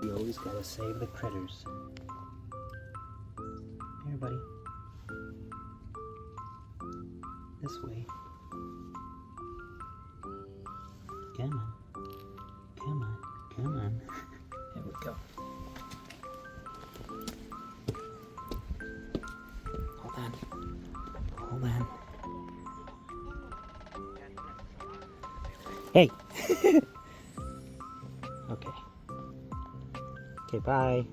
You always gotta save the critters. Here, buddy. This way. Come on. Come on. Come on. Here we go. Hold on. Hold on. Hey! Okay. Okay, bye.